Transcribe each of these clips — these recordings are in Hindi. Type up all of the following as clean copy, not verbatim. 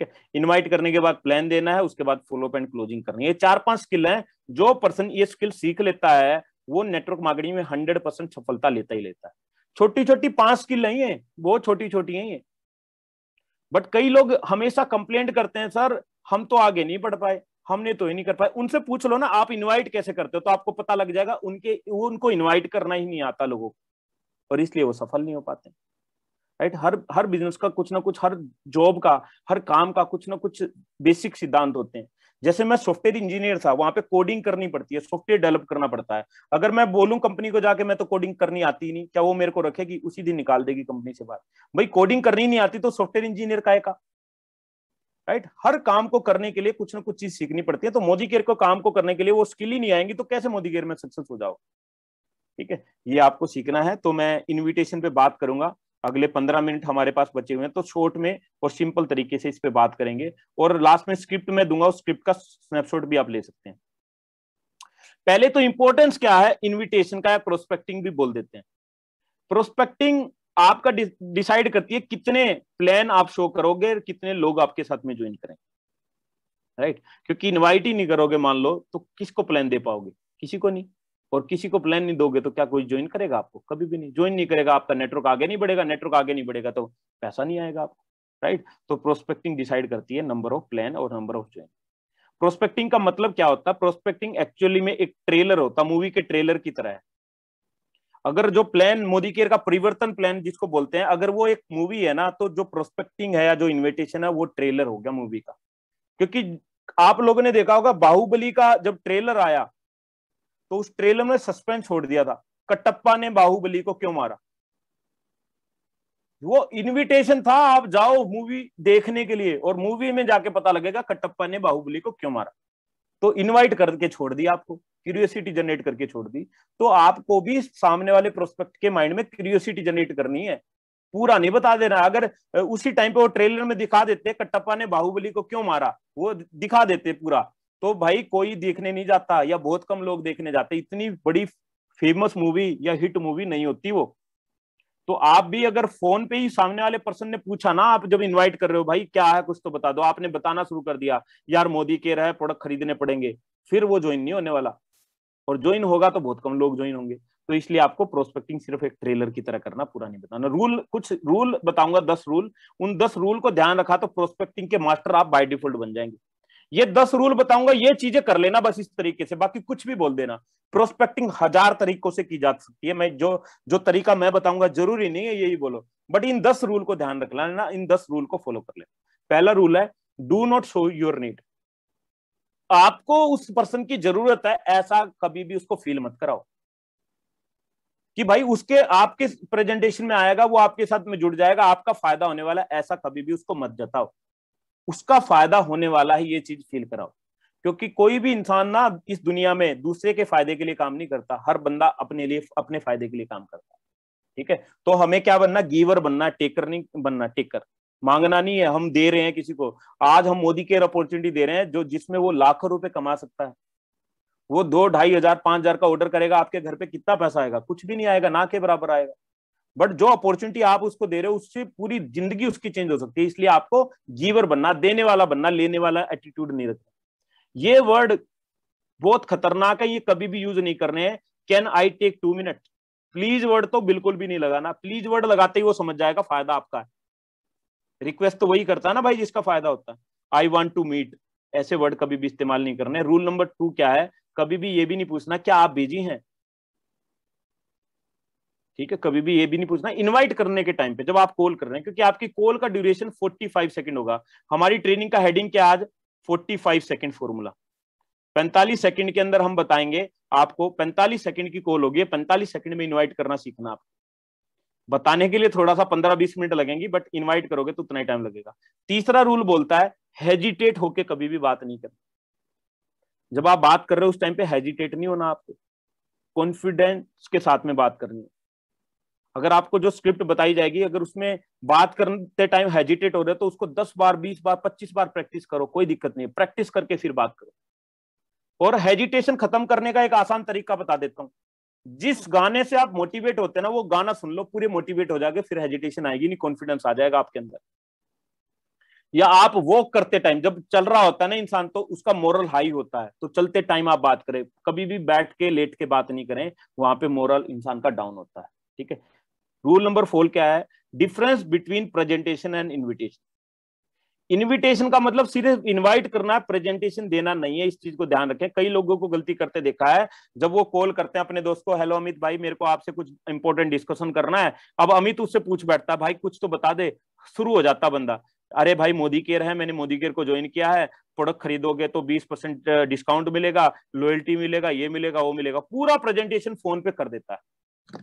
है। इनवाइट करने के बाद प्लान देना है, उसके बाद फॉलो अप एंड क्लोजिंग करनी है। ये 4-5 स्किल हैं, जो पर्सन ये स्किल सीख लेता है वो नेटवर्क मार्केटिंग में 100% सफलता लेता ही लेता है। छोटी छोटी 5 स्किल नहीं है, बहुत छोटी छोटी है ये। बट कई लोग हमेशा कंप्लेंट करते हैं, सर हम तो आगे नहीं बढ़ पाए, हमने तो ही नहीं कर पाए। उनसे पूछ लो ना आप इनवाइट कैसे करते हो, तो आपको पता लग जाएगा उनको इनवाइट करना ही नहीं आता लोगों को, और इसलिए वो सफल नहीं हो पाते। राइट, हर बिजनेस का कुछ ना कुछ, हर जॉब का, हर काम का कुछ ना कुछ बेसिक सिद्धांत होते हैं। जैसे मैं सॉफ्टवेयर इंजीनियर था, वहां पे कोडिंग करनी पड़ती है, सॉफ्टवेयर डेवलप करना पड़ता है। अगर मैं बोलूं कंपनी को जाके मैं तो कोडिंग करनी आती नहीं, क्या वो मेरे को रखेगी? उसी दिन निकाल देगी कंपनी से बाहर। भाई कोडिंग करनी नहीं आती तो सॉफ्टवेयर इंजीनियर काहे का? राइट, हर काम को करने के लिए कुछ ना कुछ चीज सीखनी पड़ती है। तो मोदी केयर को काम को करने के लिए वो स्किल ही नहीं आएंगी तो कैसे मोदी केयर में सक्सेस हो जाओ? ठीक है, ये आपको सीखना है। तो मैं इनविटेशन पे बात करूंगा, अगले 15 मिनट हमारे पास बचे हुए हैं, तो शॉर्ट में और सिंपल तरीके से इस पे बात करेंगे। और लास्ट में स्क्रिप्ट में दूंगा, उस स्क्रिप्ट का स्नैपशॉट भी आप ले सकते हैं। पहले तो इंपॉर्टेंस क्या है इनविटेशन का, या प्रोस्पेक्टिंग भी बोल देते हैं। प्रोस्पेक्टिंग आपका डिसाइड करती है कितने प्लान आप शो करोगे, कितने लोग आपके साथ में ज्वाइन करेंगे। राइट, क्योंकि इनवाइट ही नहीं करोगे मान लो, तो किसको प्लान दे पाओगे? किसी को नहीं। और किसी को प्लान नहीं दोगे तो क्या कोई ज्वाइन करेगा आपको? कभी भी नहीं ज्वाइन नहीं करेगा। आपका नेटवर्क आगे नहीं बढ़ेगा, नेटवर्क आगे नहीं बढ़ेगा तो पैसा नहीं आएगा आपको। राइट, तो प्रोस्पेक्टिंग डिसाइड करती है नंबर ऑफ प्लान और नंबर ऑफ ज्वाइन। प्रोस्पेक्टिंग का मतलब क्या होता है? प्रोस्पेक्टिंग एक्चुअली में एक ट्रेलर होता है, मूवी के ट्रेलर की तरह है। अगर जो प्लान मोदी केयर का परिवर्तन प्लान जिसको बोलते हैं, अगर वो एक मूवी है ना, तो जो प्रोस्पेक्टिंग है या जो इन्विटेशन है वो ट्रेलर हो गया मूवी का। क्योंकि आप लोगों ने देखा होगा बाहुबली का जब ट्रेलर आया तो उस ट्रेलर में सस्पेंस छोड़ दिया था, कटप्पा ने बाहुबली को क्यों मारा। वो इनविटेशन था, आप जाओ मूवी देखने के लिए और मूवी में जाके पता लगेगा कटप्पा ने बाहुबली को क्यों मारा। तो इनवाइट करके छोड़ दिया, आपको क्यूरियोसिटी जनरेट करके छोड़ दी। तो आपको भी सामने वाले प्रोस्पेक्ट के माइंड में क्यूरियोसिटी जनरेट करनी है, पूरा नहीं बता देना। अगर उसी टाइम पे वो ट्रेलर में दिखा देते कटप्पा ने बाहुबली को क्यों मारा, वो दिखा देते पूरा, तो भाई कोई देखने नहीं जाता या बहुत कम लोग देखने जाते। इतनी बड़ी फेमस मूवी या हिट मूवी नहीं होती वो। तो आप भी अगर फोन पे ही सामने वाले पर्सन ने पूछा ना, आप जब इनवाइट कर रहे हो, भाई क्या है कुछ तो बता दो, आपने बताना शुरू कर दिया यार मोदी के रहे प्रोडक्ट खरीदने पड़ेंगे, फिर वो ज्वाइन नहीं होने वाला। और ज्वाइन होगा तो बहुत कम लोग ज्वाइन होंगे। तो इसलिए आपको प्रोस्पेक्टिंग सिर्फ एक ट्रेलर की तरह करना, पूरा नहीं बताना। रूल, कुछ रूल बताऊंगा, 10 रूल। उन 10 रूल को ध्यान रखा तो प्रोस्पेक्टिंग के मास्टर आप बाय डिफॉल्ट बन जाएंगे। ये 10 रूल बताऊंगा, ये चीजें कर लेना बस इस तरीके से, बाकी कुछ भी बोल देना। प्रोस्पेक्टिंग 1000 तरीकों से की जा सकती है। मैं जो जो तरीका मैं बताऊंगा जरूरी नहीं है यही बोलो, बट इन 10 रूल को ध्यान रख लेना, इन 10 रूल को फॉलो कर लेना। पहला रूल है, do not show your need. आपको उस पर्सन की जरूरत है ऐसा कभी भी उसको फील मत कराओ कि भाई उसके आपके प्रेजेंटेशन में आएगा, वो आपके साथ में जुड़ जाएगा, आपका फायदा होने वाला है, ऐसा कभी भी उसको मत जताओ। उसका फायदा होने वाला है ये चीज फील कराओ। क्योंकि कोई भी इंसान ना इस दुनिया में दूसरे के फायदे के लिए काम नहीं करता, हर बंदा अपने लिए, अपने फायदे के लिए काम करता है। ठीक है, तो हमें क्या बनना? गिवर बनना, टेकर नहीं बनना। टेकर मांगना नहीं है, हम दे रहे हैं किसी को। आज हम मोदी केयर अपॉर्चुनिटी दे रहे हैं जो जिसमें वो लाखों रुपए कमा सकता है। वो 2-2,500 5,000 का ऑर्डर करेगा, आपके घर पे कितना पैसा आएगा? कुछ भी नहीं आएगा, ना के बराबर आएगा। बट जो अपॉर्चुनिटी आप उसको दे रहे हो उससे पूरी जिंदगी उसकी चेंज हो सकती है। इसलिए आपको गिवर बनना, देने वाला बनना, लेने वाला एटीट्यूड नहीं रखना। ये वर्ड बहुत खतरनाक है, ये कभी भी यूज नहीं करने हैं। Can I take 2 minute, please word तो बिल्कुल भी नहीं लगाना। प्लीज वर्ड लगाते ही वो समझ जाएगा फायदा आपका है। रिक्वेस्ट तो वही करता है ना भाई जिसका फायदा होता है। आई वॉन्ट टू मीट, ऐसे वर्ड कभी भी इस्तेमाल नहीं करने। रूल नंबर 2 क्या है? कभी भी ये भी नहीं पूछना क्या आप बिजी हैं। ठीक है, कभी भी ये भी नहीं पूछना इनवाइट करने के टाइम पे जब आप कॉल कर रहे हैं, क्योंकि आपकी कॉल का ड्यूरेशन 45 सेकंड होगा। हमारी ट्रेनिंग का हेडिंग क्या आज? 45 सेकंड फॉर्मूला। 45 सेकंड के अंदर हम बताएंगे आपको, 45 सेकंड की कॉल होगी, 45 सेकंड में इनवाइट करना सीखना। आप बताने के लिए थोड़ा सा 15-20 मिनट लगेंगी, बट इनवाइट करोगे तो उतना ही टाइम लगेगा। तीसरा रूल बोलता है, हेजिटेट होके कभी भी बात नहीं करनी। जब आप बात कर रहे हो उस टाइम पे हेजिटेट नहीं होना, आपको कॉन्फिडेंस के साथ में बात करनी है। अगर आपको जो स्क्रिप्ट बताई जाएगी, अगर उसमें बात करते टाइम हेजिटेट हो रहे तो उसको 10 बार, 20 बार, 25 बार प्रैक्टिस करो, कोई दिक्कत नहीं है। प्रैक्टिस करके फिर बात करो। और हेजिटेशन खत्म करने का एक आसान तरीका बता देता हूं। जिस गाने से आप मोटिवेट होते हैं ना, वो गाना सुन लो, पूरे मोटिवेट हो जाएंगे, फिर हेजिटेशन आएगी नहीं, कॉन्फिडेंस आ जाएगा आपके अंदर। या आप वॉक करते टाइम, जब चल रहा होता है ना इंसान तो उसका मोरल हाई होता है, तो चलते टाइम आप बात करें, कभी भी बैठ के लेट के बात नहीं करें, वहां पे मोरल इंसान का डाउन होता है। ठीक है। रूल नंबर 4 क्या है? Difference between presentation and invitation. Invitation का मतलब सिर्फ इनवाइट करना है, प्रेजेंटेशन देना नहीं है। इस चीज को ध्यान रखें, कई लोगों को गलती करते देखा है, जब वो कॉल करते हैं अपने दोस्त को, हेलो अमित भाई मेरे को आपसे कुछ इंपॉर्टेंट डिस्कशन करना है, अब अमित उससे पूछ बैठता है भाई कुछ तो बता दे, शुरू हो जाता बंदा, अरे भाई मोदी केयर है, मैंने मोदी केयर को ज्वाइन किया है, प्रोडक्ट खरीदोगे तो 20% डिस्काउंट मिलेगा, लॉयल्टी मिलेगा, ये मिलेगा वो मिलेगा, पूरा प्रेजेंटेशन फोन पे कर देता है।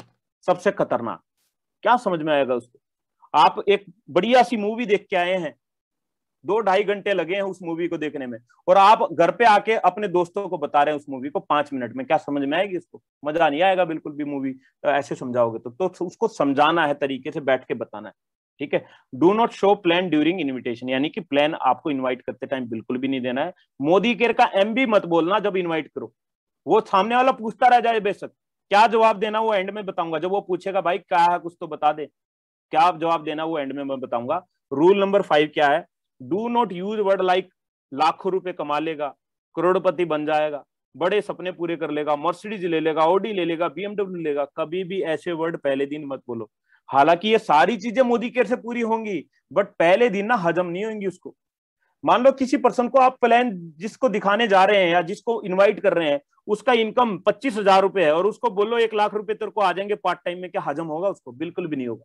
सबसे खतरनाक, क्या समझ में आएगा उसको? आप एक बढ़िया सी मूवी देख के आए हैं, 2-2.5 घंटे लगे हैं उस मूवी को देखने में, और आप घर पे आके अपने दोस्तों को बता रहे हैं उस मूवी को 5 मिनट में, क्या समझ में आएगी उसको? मजा नहीं आएगा बिल्कुल भी मूवी ऐसे समझाओगे तो उसको समझाना है, तरीके से बैठ के बताना है। ठीक है। Do not show plan during invitation, यानी कि प्लान आपको इन्वाइट करते टाइम बिल्कुल भी नहीं देना है। मोदी केयर का एमबी मत बोलना जब इन्वाइट करो, वो सामने वाला पूछता रह जाए बेशक, क्या जवाब देना वो एंड में बताऊंगा, जब वो पूछेगा भाई क्या है कुछ तो बता दे, क्या आप जवाब देना वो एंड में मैं बताऊंगा। रूल नंबर 5 क्या है? Do not use word like लाखों रुपए कमा लेगा, करोड़पति बन जाएगा, बड़े सपने पूरे कर लेगा, मर्सिडीज ले लेगा, ऑडी ले लेगा, बीएमडब्ल्यू लेगा, कभी भी ऐसे वर्ड पहले दिन मत बोलो। हालांकि ये सारी चीजें मोदी केयर से पूरी होंगी, बट पहले दिन ना हजम नहीं होंगी उसको। मान लो किसी पर्सन को आप प्लान जिसको दिखाने जा रहे हैं या जिसको इनवाइट कर रहे हैं, उसका इनकम 25,000 रुपए है, और उसको बोलो 1 लाख रुपए तेरे को आ जाएंगे पार्ट टाइम में, क्या हजम होगा उसको? बिल्कुल भी नहीं होगा।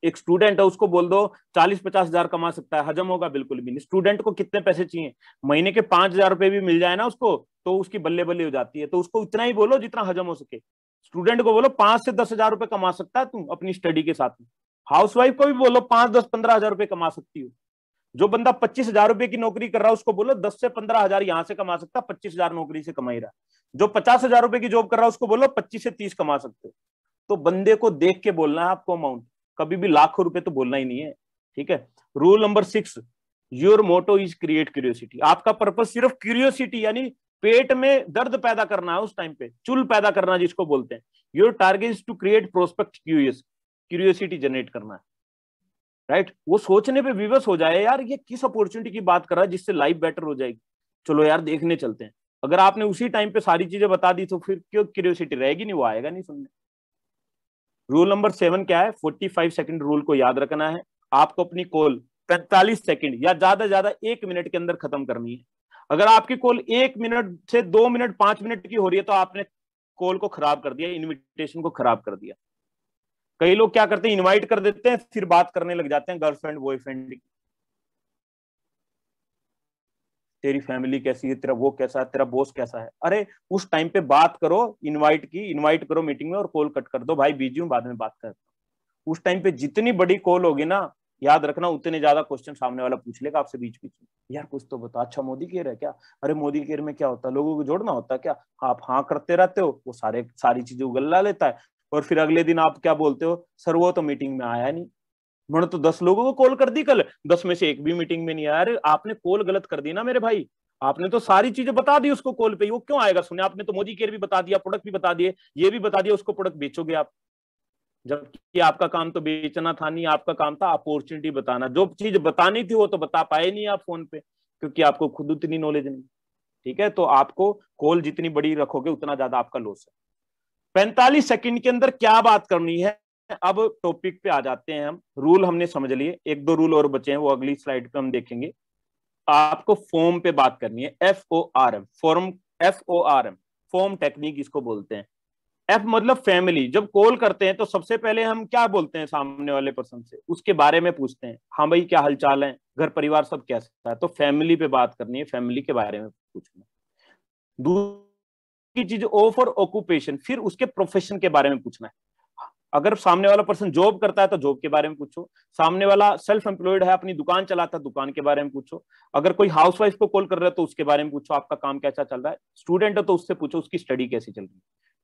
एक स्टूडेंट है उसको बोल दो 40-50 हजार कमा सकता है, हजम होगा? बिल्कुल भी नहीं। स्टूडेंट को कितने पैसे चाहिए? महीने के 5,000 रुपए भी मिल जाए ना उसको तो उसकी बल्ले बल्ले हो जाती है, तो उसको इतना ही बोलो जितना हजम हो सके। स्टूडेंट को बोलो 5 से 10 हजार रुपए कमा सकता है तुम अपनी स्टडी के साथ में। हाउसवाइफ को भी बोलो 5-10-15 हजार रुपए कमा सकती हो। जो बंदा 25,000 रुपए की नौकरी कर रहा है उसको बोलो 10 से 15 हजार यहां से कमा सकता है, 25,000 नौकरी से कमा ही रहा है। जो 50,000 रुपए की जॉब कर रहा है उसको बोलो 25 से 30 कमा सकते हो। तो बंदे को देख के बोलना है आपको अमाउंट, कभी भी लाखों रुपए तो बोलना ही नहीं है। ठीक है। Rule number 6, your motto is create curiosity. आपका पर्पस सिर्फ क्यूरियोसिटी यानी पेट में दर्द पैदा करना है, उस टाइम पे चुल पैदा करना जिसको बोलते हैं। Your target is to create prospect curious, curiosity generate करना है। राइट। वो सोचने पे विवश हो जाए, यार ये किस अपॉर्चुनिटी की बात कर रहा है जिससे लाइफ बेटर हो जाएगी, चलो यार देखने चलते हैं। अगर आपने उसी टाइम पे सारी चीजें बता दी तो फिर क्यों क्यूरियोसिटी रहेगी? नहीं, वो आएगा नहीं सुनने। रूल नंबर 7 क्या है? 45 सेकंड रूल को याद रखना है। आपको अपनी कॉल 45 सेकंड या ज्यादा 1 मिनट के अंदर खत्म करनी है। अगर आपकी कॉल 1 मिनट से 2 मिनट 5 मिनट की हो रही है तो आपने कॉल को खराब कर दिया, इन्विटेशन को खराब कर दिया। कई लोग क्या करते हैं, इनवाइट कर देते हैं फिर बात करने लग जाते हैं गर्लफ्रेंड बॉयफ्रेंड की, तेरी फैमिली कैसी है, तेरा वो कैसा है, तेरा बॉस कैसा है। अरे उस टाइम पे बात करो, इनवाइट करो मीटिंग में और कॉल कट कर दो, भाई बिजी हूं बाद में बात करता हूं। उस टाइम पे जितनी बड़ी कॉल होगी ना, याद रखना उतने ज्यादा क्वेश्चन सामने वाला पूछ लेगा आपसे बीच बीच में, यार कुछ तो बता, अच्छा मोदी केयर है क्या? अरे मोदी केयर में क्या होता है, लोगों को जोड़ना होता है क्या? आप हाँ करते रहते हो, वो सारी चीजें उगल लेता है, और फिर अगले दिन आप क्या बोलते हो, सर वो तो मीटिंग में आया नहीं। मैंने तो 10 लोगों को कॉल कर दी कल, 10 में से एक भी मीटिंग में नहीं आया। अरे आपने कॉल गलत कर दी ना मेरे भाई, आपने तो सारी चीजें बता दी उसको कॉल पे, वो क्यों आएगा सुने? आपने तो मोदी केयर भी बता दिया, प्रोडक्ट भी बता दिए, ये भी बता दिया, उसको प्रोडक्ट बेचोगे आप, जबकि आपका काम तो बेचना था नहीं, आपका काम था अपॉर्चुनिटी बताना। जो चीज बतानी थी वो तो बता पाए नहीं आप फोन पे, क्योंकि आपको खुद उतनी नॉलेज नहीं। ठीक है। तो आपको कॉल जितनी बड़ी रखोगे उतना ज्यादा आपका लॉस है। 45 सेकंड के अंदर क्या बात करनी है? अब टॉपिक पे आ जाते हैं हम। रूल हमने समझ लिए, 1-2 रूल और बचे हैं, वो अगली स्लाइड पे हम देखेंगे। आपको फॉर्म पे बात करनी है, FORM, form, FORM, form technique इसको बोलते हैं। एफ मतलब फैमिली। जब कॉल करते हैं तो सबसे पहले हम क्या बोलते हैं सामने वाले पर्सन से, उसके बारे में पूछते हैं, हाँ भाई क्या हालचाल है, घर परिवार सब कैसा है। तो फैमिली पे बात करनी है, फैमिली के बारे में पूछना। दूसरी चीज ओ फॉर ऑक्यूपेशन, फिर उसके प्रोफेशन के बारे में पूछना है। अगर सामने वाला पर्सन जॉब करता है तो जॉब के बारे में पूछो, सामने वाला सेल्फ एम्प्लॉयड है अपनी दुकान चलाता है, दुकान के बारे में पूछो, अगर कोई हाउसवाइफ को कॉल कर रहा है तो उसके बारे में पूछो, आपका काम कैसा चल रहा है। स्टूडेंट है तो उससे पूछो उसकी स्टडी कैसी चल रही है।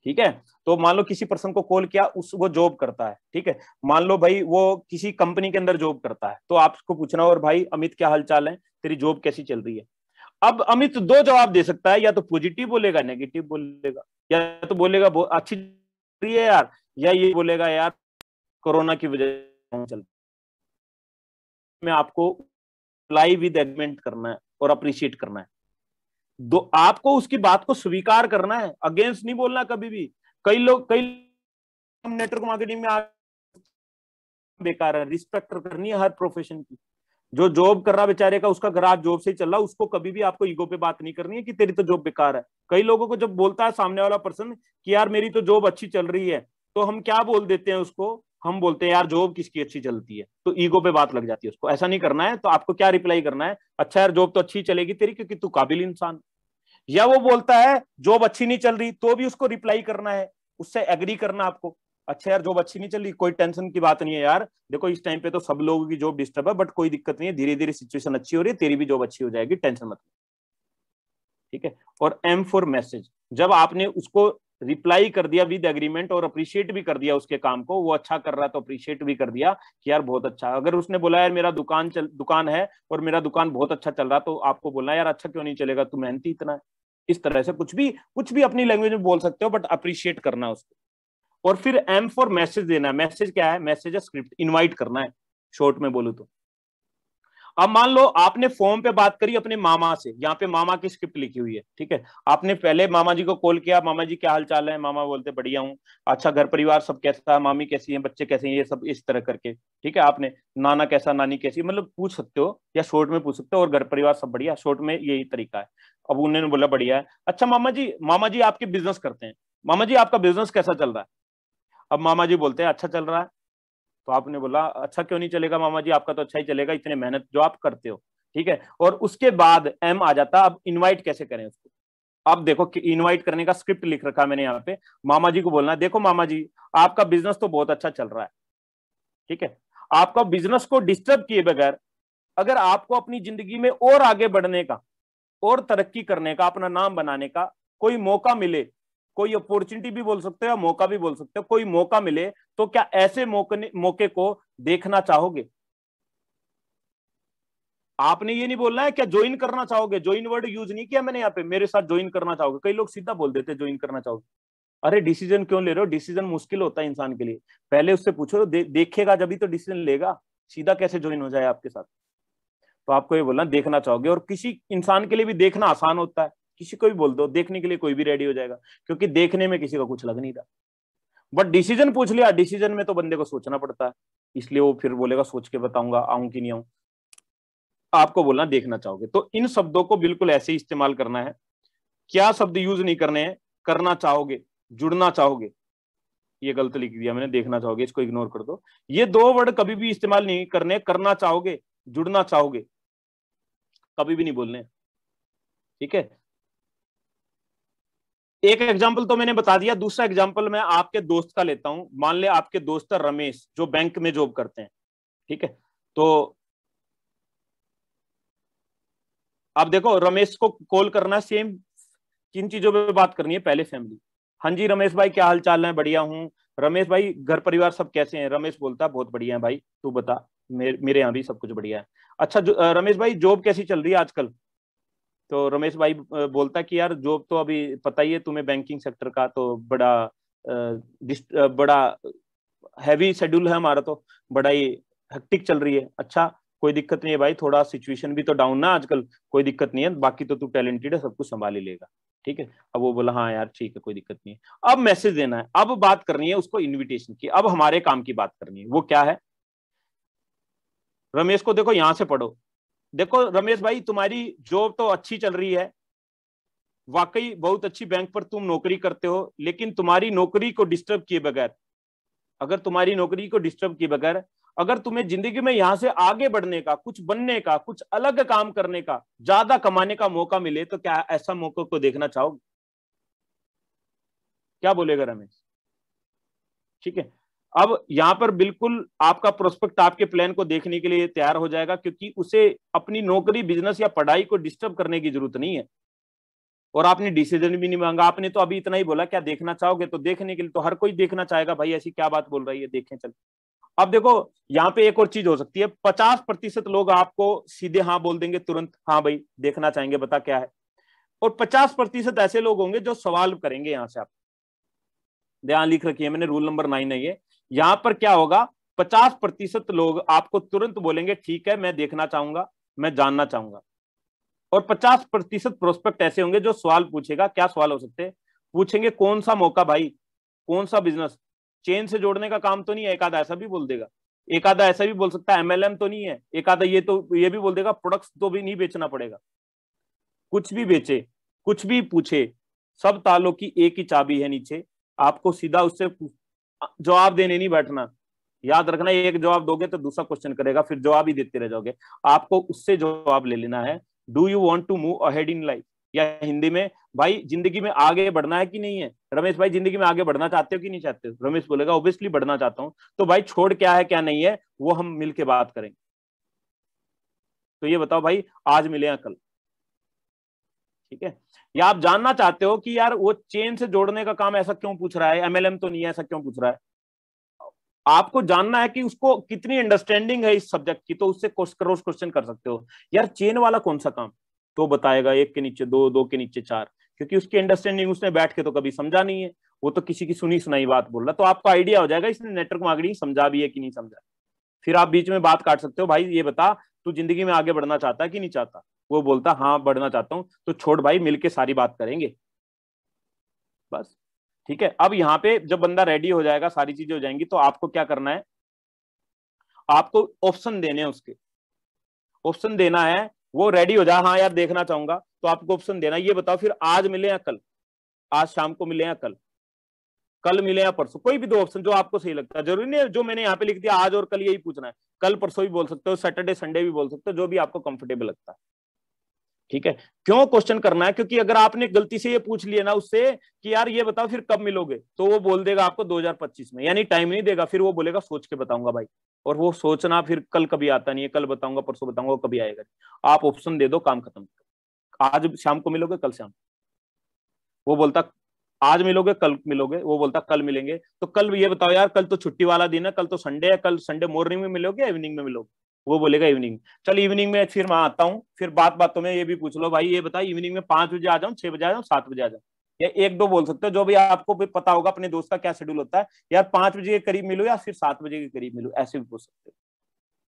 ठीक है। तो मान लो किसी पर्सन को कॉल किया, वो जॉब करता है, ठीक है, मान लो भाई वो किसी कंपनी के अंदर जॉब करता है, तो आपको पूछना और भाई अमित क्या हाल चाल है, तेरी जॉब कैसी चल रही है। अब अमित 2 जवाब दे सकता है, या तो पॉजिटिव बोलेगा नेगेटिव बोलेगा, या तो बोलेगा अच्छी है यार, या ये बोलेगा यार कोरोना की वजह से चल। मैं आपको रिप्लाई विद एग्रीमेंट करना है और अप्रिशिएट करना है। दो, आपको उसकी बात को स्वीकार करना है, अगेंस्ट नहीं बोलना कभी भी। कई नेटवर्क मार्केटिंग में बेकार है, रिस्पेक्ट करनी है हर प्रोफेशन की। जो जॉब कर रहा बेचारे का, उसका घर आज जॉब से ही चल रहा, उसको कभी भी आपको ईगो पे बात नहीं करनी है कि तेरी तो जॉब बेकार है। कई लोगों को जब बोलता है सामने वाला पर्सन कि यार मेरी तो जॉब अच्छी चल रही है, तो हम क्या बोल देते हैं उसको, हम बोलते हैं यार जॉब किसकी अच्छी चलती है, तो ईगो पे बात लग जाती है उसको। ऐसा नहीं करना है। तो आपको क्या रिप्लाई करना है, अच्छा यार जॉब तो अच्छी चलेगी तेरी क्योंकि तू काबिल इंसान। या वो बोलता है जॉब अच्छी नहीं चल रही, तो भी उसको रिप्लाई करना है, उससे एग्री करना आपको, अच्छा यार जॉब अच्छी नहीं चल रही, कोई टेंशन की बात नहीं है यार, देखो इस टाइम पे तो सब लोगों की जॉब डिस्टर्ब है, बट कोई दिक्कत नहीं है, धीरे धीरे सिचुएशन अच्छी हो रही है, तेरी भी जॉब अच्छी हो जाएगी, टेंशन मत। ठीक है। और एम फॉर मैसेज, जब आपने उसको रिप्लाई कर दिया विद एग्रीमेंट और अप्रिशिएट भी कर दिया उसके काम को, वो अच्छा कर रहा तो अप्रिशिएट भी कर दिया कि यार बहुत अच्छा। अगर उसने बोला यार मेरा दुकान है और मेरा दुकान बहुत अच्छा चल रहा, तो आपको बोलना यार अच्छा क्यों नहीं चलेगा, तू मेहनती इतना है। इस तरह से कुछ भी अपनी लैंग्वेज में बोल सकते हो, बट अप्रिशिएट करना उसको। और फिर एम फॉर मैसेज देना है। मैसेज क्या है, मैसेज है स्क्रिप्ट, इनवाइट करना है, शॉर्ट में बोलूं तो। अब मान लो आपने फोन पे बात करी अपने मामा से, यहाँ पे मामा की स्क्रिप्ट लिखी हुई है, ठीक है। आपने पहले मामा जी को कॉल किया, मामा जी क्या हाल चाल है, मामा बोलते बढ़िया हूँ, अच्छा घर परिवार सब कैसा है, मामी कैसी है, बच्चे कैसे हैं, ये सब इस तरह करके, ठीक है। आपने नाना कैसा, नानी कैसी, मतलब पूछ सकते हो, या शॉर्ट में पूछ सकते हो, और घर परिवार सब बढ़िया, शॉर्ट में यही तरीका है। अब उन्होंने बोला बढ़िया है, अच्छा मामा जी आपके बिजनेस करते हैं, मामा जी आपका बिजनेस कैसा चल रहा है। अब मामा जी बोलते हैं अच्छा चल रहा है। तो आपने बोला अच्छा क्यों नहीं चलेगा मामा जी, आपका तो अच्छा ही चलेगा, इतने मेहनत जो आप करते हो, ठीक है। और उसके बाद एम आ जाता, अब इनवाइट कैसे करें उसको। अब देखो कि इनवाइट करने का स्क्रिप्ट लिख रखा मैंने यहाँ पे। मामा जी को बोलना है देखो मामा जी आपका बिजनेस तो बहुत अच्छा चल रहा है, ठीक है। आपका बिजनेस को डिस्टर्ब किए बगैर अगर आपको अपनी जिंदगी में और आगे बढ़ने का और तरक्की करने का, अपना नाम बनाने का कोई मौका मिले, कोई अपॉर्चुनिटी भी बोल सकते हो या मौका भी बोल सकते हो, कोई मौका मिले, तो क्या ऐसे मौके को देखना चाहोगे। आपने ये नहीं बोलना है क्या ज्वाइन करना चाहोगे, ज्वाइन वर्ड यूज नहीं किया मैंने यहाँ पे, मेरे साथ ज्वाइन करना चाहोगे, कई लोग सीधा बोल देते ज्वाइन करना चाहोगे। अरे डिसीजन क्यों ले रहे हो, डिसीजन मुश्किल होता है इंसान के लिए, पहले उससे पूछो, देखेगा जब ही तो डिसीजन लेगा, सीधा कैसे ज्वाइन हो जाए आपके साथ। तो आपको ये बोलना देखना चाहोगे, और किसी इंसान के लिए भी देखना आसान होता है, किसी को भी बोल दो देखने के लिए, कोई भी रेडी हो जाएगा, क्योंकि देखने में किसी का कुछ लग नहीं रहा। बट डिसीजन पूछ लिया, डिसीजन में तो बंदे को सोचना पड़ता है, इसलिए वो फिर बोलेगा सोच के बताऊंगा आऊं कि नहीं आऊं। आपको बोलना देखना चाहोगे, तो इन शब्दों को बिल्कुल ऐसे ही इस्तेमाल करना है। क्या शब्द यूज नहीं करने हैं, करना चाहोगे, जुड़ना चाहोगे, ये गलत लिख दिया मैंने, देखना चाहोगे इसको इग्नोर कर दो। ये दो वर्ड कभी भी इस्तेमाल नहीं करने, करना चाहोगे, जुड़ना चाहोगे, कभी भी नहीं बोलने, ठीक है। एक एग्जाम्पल तो मैंने बता दिया, दूसरा एग्जाम्पल मैं आपके दोस्त का लेता हूं। मान ले आपके दोस्त है रमेश, जो बैंक में जॉब करते हैं, ठीक है। तो आप देखो रमेश को कॉल करना, सेम किन चीजों पे बात करनी है, पहले फैमिली। हाँ जी रमेश भाई क्या हाल चाल है, बढ़िया हूँ। रमेश भाई घर परिवार सब कैसे हैं, रमेश बोलता है बहुत बढ़िया है भाई, तू बता। मेरे यहाँ भी सब कुछ बढ़िया है। अच्छा रमेश भाई जॉब कैसी चल रही है आजकल। तो रमेश भाई बोलता है कि यार जॉब तो अभी पता ही है तुम्हें, बैंकिंग सेक्टर का तो बड़ा हैवी शेड्यूल है हमारा, तो बड़ा ही हेक्टिक चल रही है। अच्छा कोई दिक्कत नहीं है भाई, थोड़ा सिचुएशन भी तो डाउन ना आजकल, कोई दिक्कत नहीं है, बाकी तो तू टैलेंटेड है, सब कुछ संभाल ही लेगा, ठीक है। अब वो बोला हाँ यार ठीक है कोई दिक्कत नहीं है। अब मैसेज देना है, अब बात करनी है उसको इन्विटेशन की, अब हमारे काम की बात करनी है। वो क्या है, रमेश को देखो यहां से पढ़ो, देखो रमेश भाई तुम्हारी जॉब तो अच्छी चल रही है, वाकई बहुत अच्छी बैंक पर तुम नौकरी करते हो, लेकिन तुम्हारी नौकरी को डिस्टर्ब किए बगैर, अगर तुम्हारी नौकरी को डिस्टर्ब किए बगैर अगर तुम्हें जिंदगी में यहां से आगे बढ़ने का, कुछ बनने का, कुछ अलग काम करने का, ज्यादा कमाने का मौका मिले, तो क्या ऐसा मौके को देखना चाहोगे। क्या बोलेगा रमेश, ठीक है। अब यहां पर बिल्कुल आपका प्रोस्पेक्ट आपके प्लान को देखने के लिए तैयार हो जाएगा, क्योंकि उसे अपनी नौकरी, बिजनेस या पढ़ाई को डिस्टर्ब करने की जरूरत नहीं है, और आपने डिसीजन भी नहीं मांगा, आपने तो अभी इतना ही बोला क्या देखना चाहोगे, तो देखने के लिए तो हर कोई देखना चाहेगा भाई, ऐसी क्या बात बोल रही है, देखें चल। अब देखो यहाँ पे एक और चीज हो सकती है, 50% लोग आपको सीधे हाँ बोल देंगे तुरंत, हाँ भाई देखना चाहेंगे बता क्या है, और 50% ऐसे लोग होंगे जो सवाल करेंगे। यहां से आप ध्यान लिख रखिए मैंने, रूल नंबर 9 है ये। यहां पर क्या होगा, 50% लोग आपको तुरंत बोलेंगे ठीक है मैं देखना चाहूंगा, मैं जानना चाहूंगा। और 50% प्रोस्पेक्ट ऐसे होंगे जो सवाल पूछेगा। क्या सवाल हो सकते हैं? पूछेंगे कौन सा मौका भाई, कौन सा बिजनेस, चेन से जोड़ने का काम तो नहीं है, एक आधा ऐसा भी बोल देगा, एक आधा ऐसा भी बोल सकता है एमएलएम तो नहीं है, एक आधा ये भी बोल देगा प्रोडक्ट्स तो भी नहीं बेचना पड़ेगा। कुछ भी बेचे, कुछ भी पूछे, सब तालों की एक ही चाबी है नीचे। आपको सीधा उससे जवाब देने नहीं बैठना। याद रखना, एक जवाब दोगे तो दूसरा क्वेश्चन करेगा, फिर जवाब ही देते रह जाओगे। आपको उससे जवाब ले लेना है। Do you want to move ahead in life, या हिंदी में, भाई जिंदगी में आगे बढ़ना है कि नहीं है? रमेश भाई जिंदगी में आगे बढ़ना चाहते हो कि नहीं चाहते हो? रमेश बोलेगा ऑब्वियसली बढ़ना चाहता हूं। तो भाई छोड़ क्या है क्या नहीं है वो हम मिलके बात करेंगे। तो ये बताओ भाई, आज मिले या कल? ठीक है। या आप जानना चाहते हो कि यार वो चेन से जोड़ने का काम ऐसा क्यों पूछ रहा है, एमएलएम तो नहीं है ऐसा क्यों पूछ रहा है? आपको जानना है कि उसको कितनी अंडरस्टैंडिंग है इस सब्जेक्ट की, तो उससे क्रॉस क्वेश्चन कर सकते हो। यार चेन वाला कौन सा काम? तो बताएगा एक के नीचे दो, दो के नीचे चार, क्योंकि उसकी अंडरस्टैंडिंग उसने बैठ के तो कभी समझा नहीं है, वो तो किसी की सुनी सुनाई बात बोल रहा। तो आपको आइडिया हो जाएगा इसने नेटवर्क मार्केटिंग समझा भी है कि नहीं समझा। फिर आप बीच में बात काट सकते हो, भाई ये बता तू जिंदगी में आगे बढ़ना चाहता है कि नहीं चाहता? वो बोलता हाँ बढ़ना चाहता हूँ। तो छोड़ भाई, मिलके सारी बात करेंगे बस। ठीक है। अब यहाँ पे जब बंदा रेडी हो जाएगा, सारी चीजें हो जाएंगी, तो आपको क्या करना है? आपको ऑप्शन देने हैं उसके, ऑप्शन देना है। वो रेडी हो जाए, हाँ यार देखना चाहूंगा, तो आपको ऑप्शन देना है। ये बताओ फिर आज मिले या कल, आज शाम को मिले या कल, कल मिले या परसों? कोई भी दो ऑप्शन जो आपको सही लगता है। जरूरी नहीं जो मैंने यहाँ पे लिख दिया आज और कल यही पूछना है, कल परसों भी बोल सकते हो, सैटरडे संडे भी बोल सकते हो, जो भी आपको कंफर्टेबल लगता है। ठीक है। क्यों क्वेश्चन करना है? क्योंकि अगर आपने गलती से ये पूछ लिया ना उससे कि यार ये बताओ फिर कब मिलोगे, तो वो बोल देगा आपको 2025 में, यानी टाइम नहीं देगा। फिर वो बोलेगा सोच के बताऊंगा भाई, और वो सोचना फिर कल कभी आता नहीं है। कल बताऊंगा, परसों बताऊंगा, वो कभी आएगा नहीं। आप ऑप्शन दे दो, काम खत्म। आज शाम को मिलोगे, कल शाम? वो बोलता आज मिलोगे, कल मिलोगे? वो बोलता कल मिलेंगे। तो कल ये बताओ यार, कल तो छुट्टी वाला दिन है, कल तो संडे है, कल संडे मॉर्निंग में मिलोगे या इवनिंग में मिलोगे? वो बोलेगा इवनिंग। चल इवनिंग में फिर मैं आता हूँ। फिर बातों में ये भी पूछ लो, भाई ये बता इवनिंग में 5 बजे आ जाऊँ, 6 बजे आ जाऊँ, 7 बजे आ जाऊँ? या एक दो बोल सकते हो, जो भी आपको भी पता होगा अपने दोस्त का क्या शेड्यूल होता है। यार 5 बजे के करीब मिलो या फिर 7 बजे के करीब मिलो, ऐसे भी पूछ सकते हो।